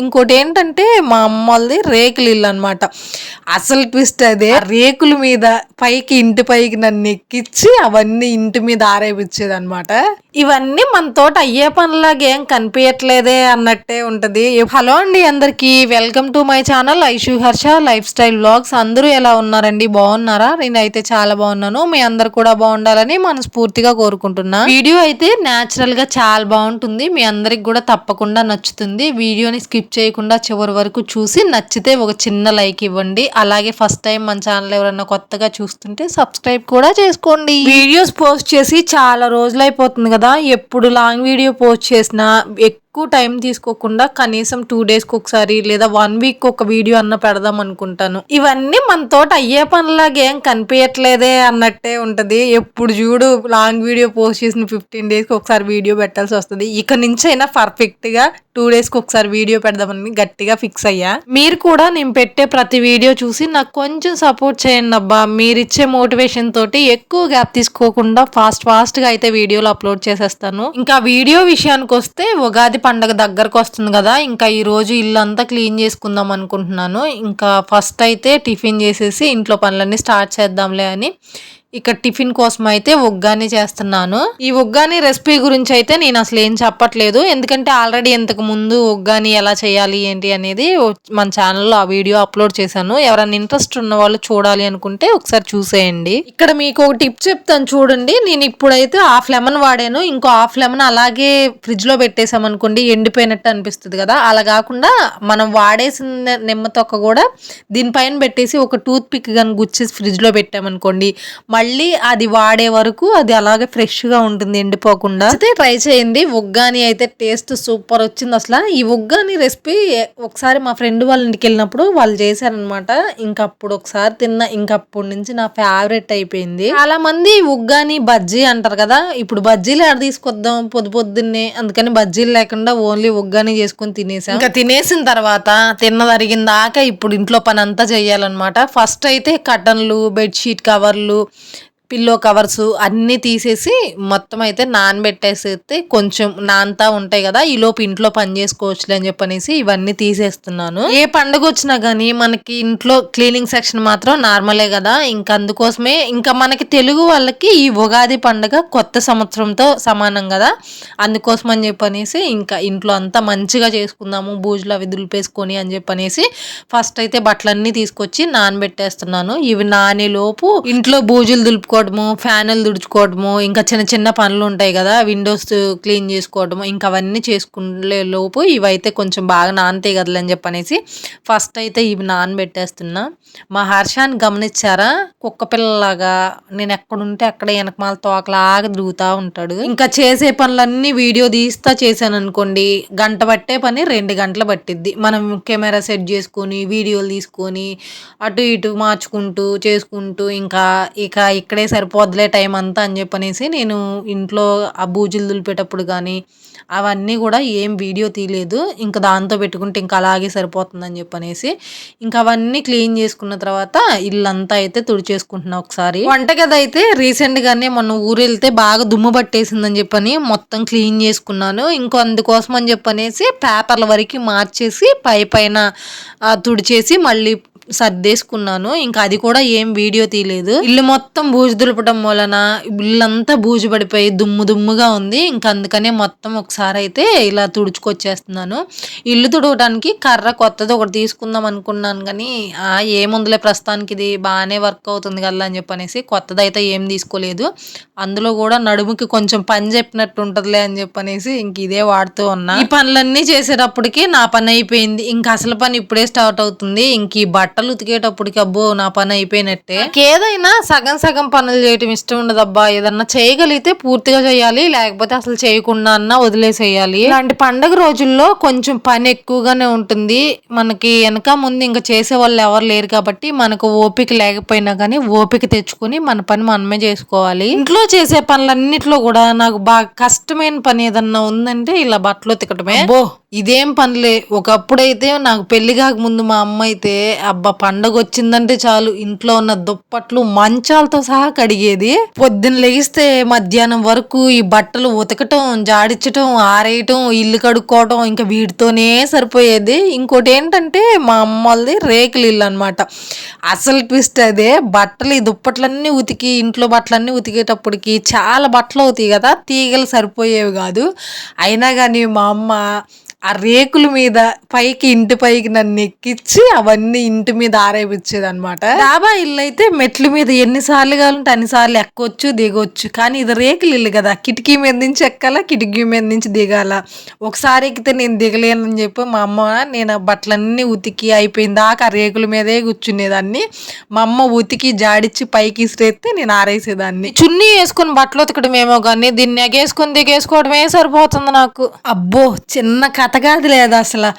ఇంకోటి ఏంటంటే మా అమ్మ వాళ్ళది రేకులు ఇల్లు అనమాట. అసలు ట్విస్ట్ అదే, రేకుల మీద పైకి ఇంటి పైకి నన్ను ఎక్కించి అవన్నీ ఇంటి మీద ఆరేపించేది అనమాట. ఇవన్నీ మన తోట అయ్యే పనులాగా ఏం కనిపించట్లేదే అన్నట్టే ఉంటది. హలో అండి అందరికి, welcome to my channel Aishu Harsha life style vlogs. అందరూ ఎలా ఉన్నారండి, బాగున్నారా? నేనైతే చాలా బాగున్నాను. మీ అందరు కూడా బాగుండాలని మనస్ఫూర్తిగా కోరుకుంటున్నా. వీడియో అయితే న్యాచురల్ గా చాలా బాగుంటుంది, మీ అందరికి కూడా తప్పకుండా నచ్చుతుంది. వీడియోని స్కిప్ చేయకుండా చివరి వరకు చూసి నచ్చితే ఒక చిన్న లైక్ ఇవ్వండి. అలాగే ఫస్ట్ టైం మన ఛానల్ ఎవరైనా కొత్తగా చూస్తుంటే సబ్స్క్రైబ్ కూడా చేసుకోండి. వీడియోస్ పోస్ట్ చేసి చాలా రోజులు అయిపోతుంది కదా, ఎప్పుడు లాంగ్ వీడియో పోస్ట్ చేసినా ఎక్కువ టైం తీసుకోకుండా కనీసం 2 డేస్కి ఒకసారి లేదా 1 వీక్ ఒక వీడియో అన్న పెడదాం అనుకుంటాను. ఇవన్నీ మన తోట అయ్యే పనులాగా ఏం కనిపించట్లేదే అన్నట్టే ఉంటది. ఎప్పుడు చూడు లాంగ్ వీడియో పోస్ట్ చేసిన 15 డేస్కి ఒకసారి వీడియో పెట్టాల్సి వస్తుంది. ఇక నుంచి అయినా పర్ఫెక్ట్ గా 2 డేస్కి ఒకసారి వీడియో పెడదామని గట్టిగా ఫిక్స్ అయ్యా. మీరు కూడా నేను పెట్టే ప్రతి వీడియో చూసి నాకు కొంచెం సపోర్ట్ చేయండి అబ్బా. మీరు ఇచ్చే మోటివేషన్ తోటి ఎక్కువ గ్యాప్ తీసుకోకుండా ఫాస్ట్ గా అయితే వీడియోలు అప్లోడ్ చేసేస్తాను. ఇంకా వీడియో విషయానికి వస్తే ఉగాది పండగ దగ్గరకు వస్తుంది కదా, ఇంకా ఈ రోజు ఇల్లంతా క్లీన్ చేసుకుందాం అనుకుంటున్నాను. ఇంకా ఫస్ట్ అయితే టిఫిన్ చేసేసి ఇంట్లో పనులన్నీ స్టార్ట్ చేద్దాంలే అని ఇక్కడ టిఫిన్ కోసం అయితే ఉగ్గాని చేస్తున్నాను. ఈ ఉగ్గాని రెసిపీ గురించి అయితే నేను అసలు ఏం చెప్పట్లేదు, ఎందుకంటే ఆల్రెడీ ఇంతకు ముందు ఉగ్గాని ఎలా చేయాలి ఏంటి అనేది మన ఛానల్లో ఆ వీడియో అప్లోడ్ చేశాను. ఎవరైనా ఇంట్రెస్ట్ ఉన్న వాళ్ళు చూడాలి అనుకుంటే ఒకసారి చూసేయండి. ఇక్కడ మీకు ఒక టిప్ చెప్తాను చూడండి. నేను ఇప్పుడైతే హాఫ్ లెమన్ వాడాను, ఇంకో హాఫ్ లెమన్ అలాగే ఫ్రిడ్జ్ లో పెట్టేసాం అనుకోండి ఎండిపోయినట్టు అనిపిస్తుంది కదా. అలా కాకుండా మనం వాడేసిన నిమ్మ తొక్క కూడా దీనిపైన పెట్టేసి ఒక టూత్ పిక్ కానీ గుచ్చేసి ఫ్రిడ్జ్ లో పెట్టామనుకోండి, మళ్ళీ అది వాడే వరకు అది అలాగే ఫ్రెష్ గా ఉంటుంది, ఎండిపోకుండా. అయితే ట్రై చేయండి. ఉగ్గాని అయితే టేస్ట్ సూపర్ వచ్చింది అసలు. ఈ ఉగ్గాని రెసిపీ ఒకసారి మా ఫ్రెండ్ వాళ్ళ ఇంటికి వెళ్ళినప్పుడు వాళ్ళు చేశారనమాట. ఇంకప్పుడు ఒకసారి తిన్నా, ఇంకప్పటి నుంచి నా ఫేవరెట్ అయిపోయింది. చాలా మంది ఉగ్గాని బజ్జీ అంటారు కదా, ఇప్పుడు బజ్జీలు ఎక్కడ తీసుకొద్దాం పొద్దున్నే, అందుకని బజ్జీలు లేకుండా ఓన్లీ ఉగ్గాని చేసుకుని తినేసాం. ఇంకా తినేసిన తర్వాత తిన్నదరిగిన దాకా ఇప్పుడు ఇంట్లో పని అంతా చెయ్యాలన్నమాట. ఫస్ట్ అయితే కటన్లు, బెడ్షీట్ కవర్లు, పిల్లో కవర్స్ అన్నీ తీసేసి మొత్తం అయితే నానబెట్టేసి కొంచెం నాంతా ఉంటాయి కదా, ఈ లోపు ఇంట్లో పని చేసుకోవచ్చులే అని చెప్పనేసి ఇవన్నీ తీసేస్తున్నాను. ఏ పండుగ వచ్చినా కానీ మనకి ఇంట్లో క్లీనింగ్ సెక్షన్ మాత్రం నార్మలే కదా. ఇంకా అందుకోసమే ఇంకా మనకి తెలుగు వాళ్ళకి ఈ ఉగాది పండుగ కొత్త సంవత్సరంతో సమానం కదా, అందుకోసం అని చెప్పనేసి ఇంకా ఇంట్లో అంతా మంచిగా చేసుకుందాము, బూజులు అవి దులిపేసుకొని అని చెప్పనేసి ఫస్ట్ అయితే బట్టలన్నీ తీసుకొచ్చి నానబెట్టేస్తున్నాను. ఇవి నానే లోపు ఇంట్లో బూజులు దులుపుకో, ఫ్యాన్లు తుడుచుకోవడము, ఇంకా చిన్న చిన్న పనులు ఉంటాయి కదా, విండోస్ క్లీన్ చేసుకోవడము, ఇంకా అవన్నీ చేసుకునే లోపు ఇవైతే కొంచెం బాగా నానతాయి కదలే అని చెప్పనేసి ఫస్ట్ అయితే ఇవి నానబెట్టేస్తున్నా. మా హర్షాన్ని గమనించారా, కుక్క పిల్లలాగా నేను ఎక్కడుంటే అక్కడ వెనకమాల తోకలాగా తిరుగుతూ ఉంటాడు. ఇంకా చేసే పనులన్నీ వీడియో తీస్తా చేశాను అనుకోండి, గంట పట్టే పని 2 గంటలు పట్టిద్ది. మనం కెమెరా సెట్ చేసుకొని వీడియోలు తీసుకొని అటు ఇటు మార్చుకుంటూ చేసుకుంటూ ఇంకా ఇక్కడే సరిపోద్దులే టైం అంతా అని చెప్పనేసి నేను ఇంట్లో ఆ బూజులు దులిపేటప్పుడు కానీ అవన్నీ కూడా ఏం వీడియో తీయలేదు. ఇంకా దాంతో పెట్టుకుంటే ఇంకా అలాగే సరిపోతుందని చెప్పనేసి ఇంకా అవన్నీ క్లీన్ చేసుకున్న తర్వాత ఇల్లంతా అయితే తుడిచేసుకుంటున్నా. ఒకసారి వంటగది అయితే రీసెంట్ గానే మొన్న ఊరు వెళ్తే బాగా దుమ్ము పట్టేసిందని చెప్పని మొత్తం క్లీన్ చేసుకున్నాను. ఇంకో అందుకోసం అని చెప్పనేసి పేపర్ల వరకు మార్చేసి పైన తుడిచేసి మళ్ళీ సర్దేసుకున్నాను. ఇంకా అది కూడా ఏం వీడియో తీయలేదు. ఇల్లు మొత్తం బూజు దులపడం వలన ఇల్లంతా బూజు పడిపోయి దుమ్ముగా ఉంది. ఇంకా అందుకనే మొత్తం ఒకసారి అయితే ఇలా తుడుచుకొచ్చేస్తున్నాను. ఇల్లు తుడవడానికి కర్ర కొత్తది ఒకటి తీసుకుందాం అనుకున్నాను కానీ ఏముందులే ప్రస్తుతానికి ఇది బాగానే వర్క్ అవుతుంది కదా అని చెప్పనేసి కొత్తది అయితే ఏం తీసుకోలేదు. అందులో కూడా నడుముకి కొంచెం పని చెప్పినట్టు ఉంటదిలే అని చెప్పనేసి ఇంక ఇదే వాడుతూ ఉన్నా. ఈ పనులన్నీ చేసేటప్పటికి నా పని అయిపోయింది. ఇంకా అసలు పని ఇప్పుడే స్టార్ట్ అవుతుంది. ఇంక ఈ బట్టలు ఉతికేటప్పటికి అబ్బో నా పని అయిపోయినట్టే. ఏదైనా సగం పనులు చేయటం ఇష్టం ఉండదబ్బా. ఏదన్నా చేయగలిగితే పూర్తిగా చేయాలి, లేకపోతే అసలు చేయకుండా అన్నా వదిలేసేయాలి. ఇలాంటి పండుగ రోజుల్లో కొంచెం పని ఎక్కువగానే ఉంటుంది. మనకి వెనక ముందు ఇంకా చేసే వాళ్ళు ఎవరు లేరు కాబట్టి మనకు ఓపిక లేకపోయినా కానీ ఓపిక తెచ్చుకొని మన పని మనమే చేసుకోవాలి. ఇంట్లో చేసే పనులన్నిట్లో కూడా నాకు బాగా కష్టమైన పని ఏదన్నా ఉందంటే ఇలా బట్టలు ఉతకటమే. ఇదేం పనిలే. ఒకప్పుడైతే నాకు పెళ్లి కాకముందు మా అమ్మ అయితే అబ్బా పండగ వచ్చిందంటే చాలు ఇంట్లో ఉన్న దుప్పట్లు మంచాలతో సహా కడిగేది. పొద్దున్న లెగిస్తే మధ్యాహ్నం వరకు ఈ బట్టలు ఉతకటం, జాడించటం, ఆరేయటం, ఇల్లు కడుక్కోవటం ఇంకా వీటితోనే సరిపోయేది. ఇంకోటి ఏంటంటే మా అమ్మ వాళ్ళది రేకుల ఇల్లు అనమాట. అసలు ట్విస్ట్ అదే. బట్టలు ఈ దుప్పట్లన్నీ ఉతికి ఇంట్లో బట్టలన్నీ ఉతికేటప్పటికి చాలా బట్టలు అవుతాయి కదా, తీగలు సరిపోయేవి కాదు. అయినా కానీ మా అమ్మ ఆ రేకుల మీద ఇంటి పైకి నన్ను ఎక్కించి అవన్నీ ఇంటి మీద ఆరేపిచ్చేది అనమాట. డాబా ఇల్లు అయితే మెట్ల మీద ఎన్నిసార్లు కావాలంటే అన్నిసార్లు ఎక్కొచ్చు దిగొచ్చు. కానీ ఇది రేకుల ఇల్లు కదా, కిటికీ మీద నుంచి ఎక్కాల, కిటికీ మీద నుంచి దిగాల. ఒకసారి ఎక్కితే నేను దిగలేనని చెప్పి మా అమ్మ నేను బట్టలన్నీ ఉతికి అయిపోయిన దాకా ఆ రేకుల మీదే కూర్చునేదాన్ని. మా అమ్మ ఉతికి జాడిచ్చి పైకి ఇసిరేస్తే నేను ఆరేసేదాన్ని. చున్నీ వేసుకుని బట్టలు ఉతకడం ఏమో కానీ దీన్ని ఎగేసుకొని దిగేసుకోవడమే సరిపోతుంది నాకు. అబ్బో చిన్న కథ కాదు లేదు అసలు.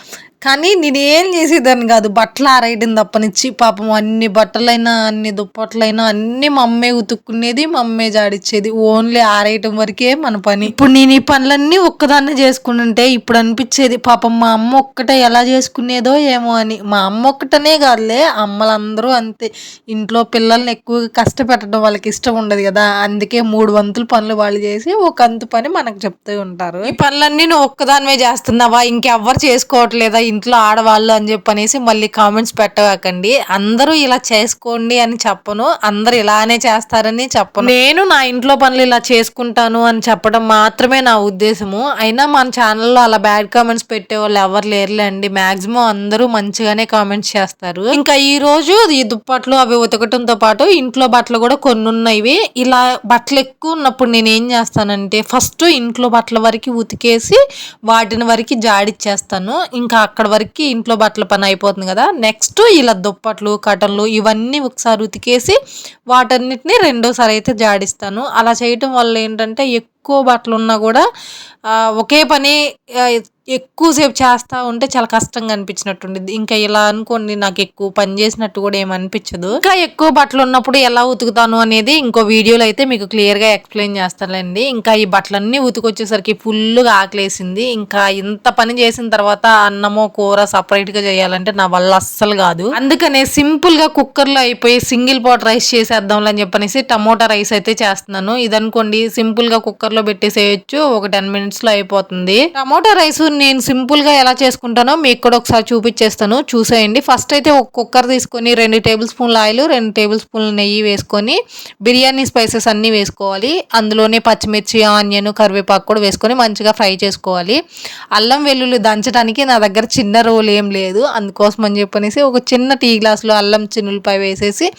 కానీ నేనేం చేసేదాన్ని కాదు, బట్టలు ఆరేయడం తప్పనిచ్చి. పాపం అన్ని బట్టలైనా అన్ని దుప్పట్లైనా అన్ని మా అమ్మే ఉతుక్కునేది, మా అమ్మే జాడిచ్చేది. ఓన్లీ ఆరేయటం వరకే మన పని. ఇప్పుడు నేను ఈ పనులన్నీ ఒక్కదాన్నే చేసుకుంటుంటే ఇప్పుడు అనిపించేది పాపం మా అమ్మ ఒక్కటే ఎలా చేసుకునేదో ఏమో అని. మా అమ్మ ఒక్కటనే కాదులే, అమ్మలందరూ అంతే. ఇంట్లో పిల్లల్ని ఎక్కువగా కష్టపెట్టడం వాళ్ళకి ఇష్టం ఉండదు కదా, అందుకే 3 వంతుల పనులు వాళ్ళు చేసి ఒక అంతు పని మనకు చెప్తూ ఉంటారు. ఈ పనులన్నీ నువ్వు ఒక్కదానివే చేస్తున్నావా, ఇంకెవ్వరు చేసుకోవట్లేదా ఇంట్లో ఆడవాళ్ళు అని చెప్పనేసి మళ్ళీ కామెంట్స్ పెట్టకండి. అందరూ ఇలా చేసుకోండి అని చెప్పను, అందరు ఇలానే చేస్తారని చెప్పను. నేను నా ఇంట్లో పనులు ఇలా చేసుకుంటాను అని చెప్పడం మాత్రమే నా ఉద్దేశము. అయినా మన ఛానల్లో అలా బ్యాడ్ కామెంట్స్ పెట్టే వాళ్ళు ఎవరు లేరులేండి. మాక్సిమం అందరూ మంచిగానే కామెంట్స్ చేస్తారు. ఇంకా ఈ రోజు ఈ దుప్పట్లు అవి ఉతకటంతో పాటు ఇంట్లో బట్టలు కూడా కొన్ని ఉన్నాయి. ఇలా బట్టలు ఎక్కువ ఉన్నప్పుడు నేను ఏం చేస్తానంటే ఫస్ట్ ఇంట్లో బట్టల వరకు ఉతికేసి వాటిని వరకు జాడిచ్చేస్తాను. ఇంకా అక్కడ వరకు ఇంట్లో బట్టల పని అయిపోతుంది కదా. నెక్స్ట్ ఇలా దుప్పట్లు కటన్లు ఇవన్నీ ఒకసారి ఉతికేసి వాటన్నిటిని రెండోసారి అయితే జాడిస్తాను. అలా చేయటం వల్ల ఏంటంటే ఎక్కువ బట్టలు ఉన్నా కూడా ఒకే పని ఎక్కువసేపు చేస్తూ ఉంటే చాలా కష్టంగా అనిపించినట్టుండిద్ది. ఇంకా ఇలా అనుకోండి నాకు ఎక్కువ పని చేసినట్టు కూడా ఏమనిపించదు. ఇంకా ఎక్కువ బట్టలు ఉన్నప్పుడు ఎలా ఉతుకుతాను అనేది ఇంకో వీడియోలో అయితే మీకు క్లియర్గా ఎక్స్ప్లెయిన్ చేస్తానండి. ఇంకా ఈ బట్టలన్నీ ఉతికొచ్చేసరికి ఫుల్గా ఆకలేసింది. ఇంకా ఇంత పని చేసిన తర్వాత అన్నమో కూర సపరేట్గా చేయాలంటే నా వల్ల అస్సలు కాదు. అందుకనే సింపుల్గా కుక్కర్లో అయిపోయి సింగిల్ పాట్ రైస్ చేసేద్దాం అని చెప్పనేసి టమోటా రైస్ అయితే చేస్తున్నాను. ఇదనుకోండి సింపుల్గా కుక్కర్లో పెట్టేసేయచ్చు, ఒక 10 minutesలో అయిపోతుంది. టమోటా రైస్ నేను సింపుల్ గా ఎలా చేసుకుంటానో మీకు కూడా ఒకసారి చూపించేస్తాను, చూసేయండి. ఫస్ట్ అయితే ఒక కుక్కర్ తీసుకొని 2 టేబుల్ స్పూన్ల ఆయిల్ 2 టేబుల్ స్పూన్ల నెయ్యి వేసుకొని బిర్యానీ స్పైసెస్ అన్నీ వేసుకోవాలి. అందులోనే పచ్చిమిర్చి ఆనియన్ కరివేపాకు కూడా వేసుకొని మంచిగా ఫ్రై చేసుకోవాలి. అల్లం వెల్లుల్లి దంచడానికి నా దగ్గర చిన్న రోల్ ఏం లేదు, అందుకోసం అని చెప్పనేసి ఒక చిన్న టీ గ్లాసులో అల్లం చిన్నులపై వేసేసి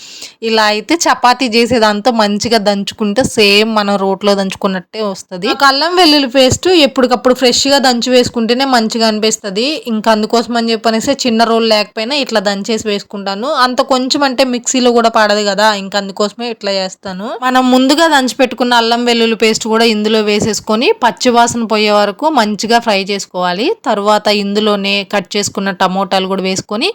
ఇలా అయితే చపాతీ చేసేదాంతో మంచిగా దంచుకుంటే సేమ్ మనం రోట్లో దంచుకున్నట్టే వస్తుంది. అల్లం వెల్లుల్లి పేస్ట్ ఎప్పటికప్పుడు ఫ్రెష్గా దంచి వేసుకుంటేనే మంచిగా అనిపిస్తుంది. ఇంకా అందుకోసం అని చెప్పనేసి చిన్న రోల్ లేకపోయినా ఇట్లా దంచేసి వేసుకుంటాను. అంత కొంచెం అంటే మిక్సీలో కూడా పడదు కదా, ఇంకా అందుకోసమే ఇట్లా చేస్తాను. మనం ముందుగా దంచి పెట్టుకున్న అల్లం వెల్లుల్లి పేస్ట్ కూడా ఇందులో వేసేసుకొని పచ్చివాసన పోయే వరకు మంచిగా ఫ్రై చేసుకోవాలి. తర్వాత ఇందులోనే కట్ చేసుకున్న టమోటాలు కూడా వేసుకొని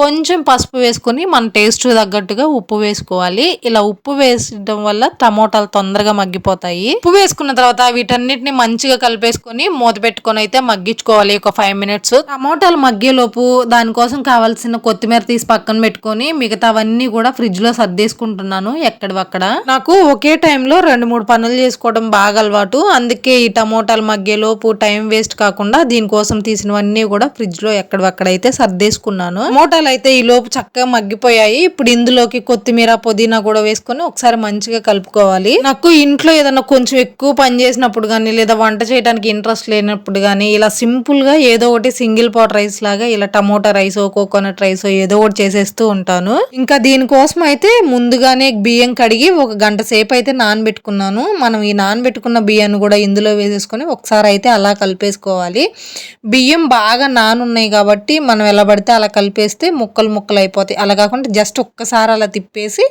కొంచెం పసుపు వేసుకొని మన టేస్ట్ తగ్గట్టుగా ఉప్పు వేసుకోవాలి. ఇలా ఉప్పు వేసడం వల్ల టమోటాలు తొందరగా మగ్గిపోతాయి. ఉప్పు వేసుకున్న తర్వాత వీటన్నిటిని మంచిగా కలిపేసుకొని మూత పెట్టుకొని అయితే మగ్గించుకోవాలి ఒక 5 minutes. టమోటాలు మగ్గేలోపు దానికోసం కావాల్సిన కొత్తిమీర తీసి పక్కన పెట్టుకొని మిగతావన్నీ కూడా ఫ్రిడ్జ్ లో సర్దేసుకుంటున్నాను ఎక్కడవక్కడ. నాకు ఒకే టైంలో 2-3 పనులు చేసుకోవడం బాగా అలవాటు, అందుకే ఈ టమోటాలు మగ్గేలోపు టైం వేస్ట్ కాకుండా దీనికోసం తీసినవన్నీ కూడా ఫ్రిడ్జ్ లో ఎక్కడవక్కడైతే సర్దేసుకున్నాను. టమోటాలు అయితే ఈ లోపు చక్కగా మగ్గిపోయాయి. ఇప్పుడు ఇందులోకి కొత్తిమీర పుదీనా కూడా వేసుకొని ఒకసారి మంచిగా కలుపుకోవాలి. నాకు ఇంట్లో ఏదైనా కొంచెం ఎక్కువ పని చేసినప్పుడు కానీ లేదా వంట చేయడానికి ఇంట్రెస్ట్ లేనప్పుడు కానీ ఇలా సింపుల్ గా ఏదో ఒకటి సింగిల్ పాట్ రైస్ లాగా ఇలా టమోటా రైస్ కోకోనట్ రైస్ ఏదో ఒకటి చేసేస్తూ ఉంటాను. ఇంకా దీనికోసం అయితే ముందుగానే బియ్యం కడిగి 1 గంట సేపు అయితే నానబెట్టుకున్నాను. మనం ఈ నానబెట్టుకున్న బియ్యాన్ని కూడా ఇందులో వేసేసుకొని ఒకసారి అయితే అలా కలిపేసుకోవాలి. బియ్యం బాగా నానున్నాయి కాబట్టి మనం ఎలా పడితే అలా కలిపేస్తే ముక్కలు ముక్కలు అయిపోతాయి. అలా కాకుండా జస్ట్ ఒక్కసారి అలా తిప్పేసి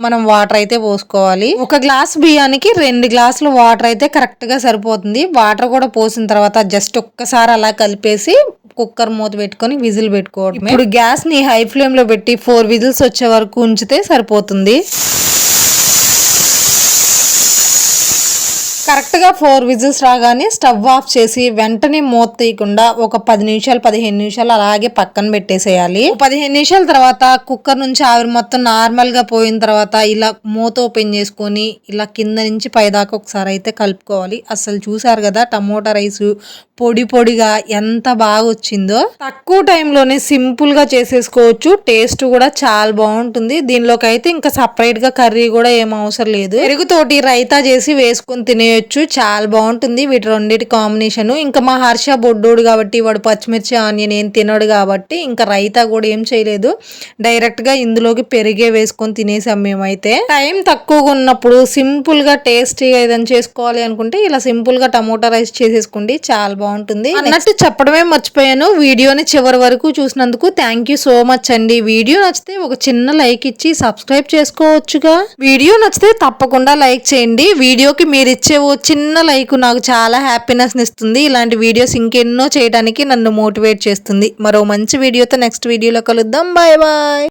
మనం వాటర్ అయితే పోసుకోవాలి. 1 గ్లాస్ బియ్యానికి 2 గ్లాసులు వాటర్ అయితే కరెక్ట్ గా సరిపోతుంది. వాటర్ కూడా పోసిన తర్వాత జస్ట్ ఒక్కసారి అలా కలిపేసి కుక్కర్ మూత పెట్టుకొని విజిల్ పెట్టుకోవడమే. ఇప్పుడు గ్యాస్ ని హై ఫ్లేమ్ లో పెట్టి 4 విజిల్స్ వచ్చే వరకు ఉంచితే సరిపోతుంది. కరెక్ట్గా 4 విజిల్స్ రాగానే స్టవ్ ఆఫ్ చేసి వెంటనే మూత తీయకుండా ఒక 10 నిమిషాలు 15 నిమిషాలు అలాగే పక్కన పెట్టేసేయాలి. 15 నిమిషాల తర్వాత కుక్కర్ నుంచి ఆవిరి మొత్తం నార్మల్ గా పోయిన తర్వాత ఇలా మూత ఓపెన్ చేసుకొని ఇలా కింద నుంచి పైదాకా ఒకసారి అయితే కలుపుకోవాలి. అసలు చూసారు కదా టమోటా రైస్ పొడి పొడిగా ఎంత బాగా వచ్చిందో. తక్కువ టైంలోనే సింపుల్ గా చేసేసుకోవచ్చు. టేస్ట్ కూడా చాలా బాగుంటుంది. దీనిలోకి అయితే ఇంకా సపరేట్ గా కర్రీ కూడా ఏం అవసరం లేదు. పెరుగుతోటి రైతా చేసి వేసుకొని తినేయొచ్చు. చాలా బాగుంటుంది వీటి రెండింటి కాంబినేషన్. ఇంకా మా హర్ష బొడ్డోడు కాబట్టి వాడు పచ్చిమిర్చి ఆనియన్ ఏం తినడు కాబట్టి ఇంకా రైతా కూడా ఏం చేయలేదు. డైరెక్ట్ గా ఇందులోకి పెరిగే వేసుకొని తినేసాం మేమైతే. టైం తక్కువగా ఉన్నప్పుడు సింపుల్ గా టేస్టీగా ఏదైనా చేసుకోవాలి అనుకుంటే ఇలా సింపుల్ గా టమోటా రైస్ చేసేసుకోండి. చాలా బాగుంటుంది. అన్నట్టు చెప్పడమే మర్చిపోయాను. వీడియోని చివరి వరకు చూసినందుకు థ్యాంక్ యూ సో మచ్ అండి. వీడియో నచ్చితే ఒక చిన్న లైక్ ఇచ్చి సబ్స్క్రైబ్ చేసుకోవచ్చుగా. వీడియో నచ్చితే తప్పకుండా లైక్ చేయండి. వీడియోకి మీరు ఇచ్చే ఓ చిన్న లైక్ నాకు చాలా హ్యాపీనెస్ ఇస్తుంది. ఇలాంటి వీడియోస్ ఇంకెన్నో చేయడానికి నన్ను మోటివేట్ చేస్తుంది. మరో మంచి వీడియోతో నెక్స్ట్ వీడియోలో కలుద్దాం. Bye bye.